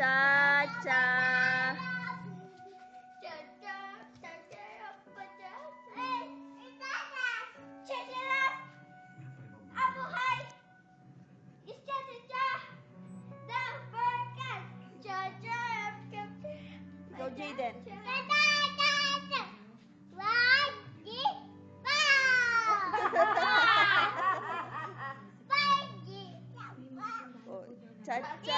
Cha-cha. Go, Jaden. Oh, cha-cha.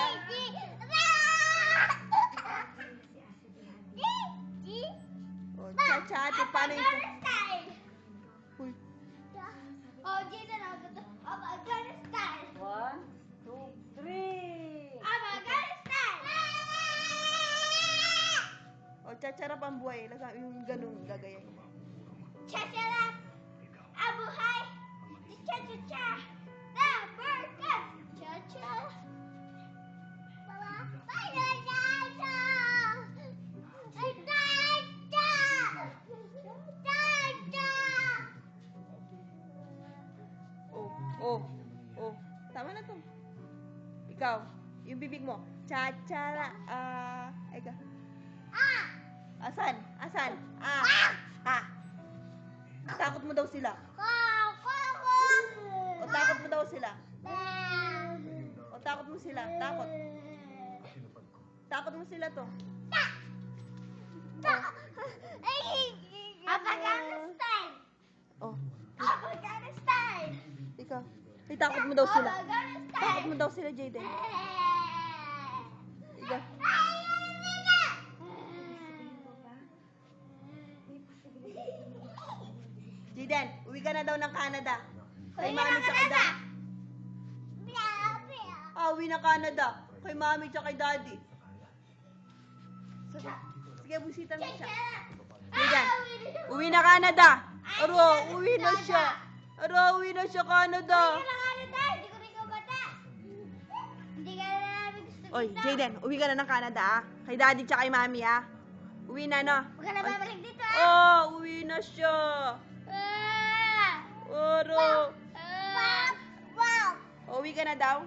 Oh, cha-cha. Ate, paano ito? Uy. Oh, Jaden, I'm gonna style. 1, 2, 3. I'm gonna style. Oh, cha-charap ang buhay. Yung ganun, gagayan mo. Cha-cha-rap. Abuhay. Cha-cha-cha. The burger. Cha-cha. Oh, oh. Tama na to. Ikaw, yung bibig mo. Cha-chara. Eka. Asan? Asan? Takot mo daw sila. O takot mo daw sila. O takot mo sila. Takot. Takot mo sila to. Afghanistan. Oh, Afghanistan. ikaw. Ay, takot mo daw sila. Afghanistan. Takot mo daw sila, Jaden. Ikaw. Jaden, uwi ka na daw ng Canada. Kay mami tsaka daddy. Uwi na Canada. Kay mami tsaka kay daddy. Sige, busitan mo siya. Jaden, uwi na Canada. Aro, uwi na siya. Aro, uwi na siya Canada. Oy, Jaden, uwi ka na ng Canada, ah. Kay daddy tsaka kay mami, ah. Uwi na, no? Huwag ka na babalik dito, Oh, uwi na siya. Oro. Wow! Uwi ka na daw?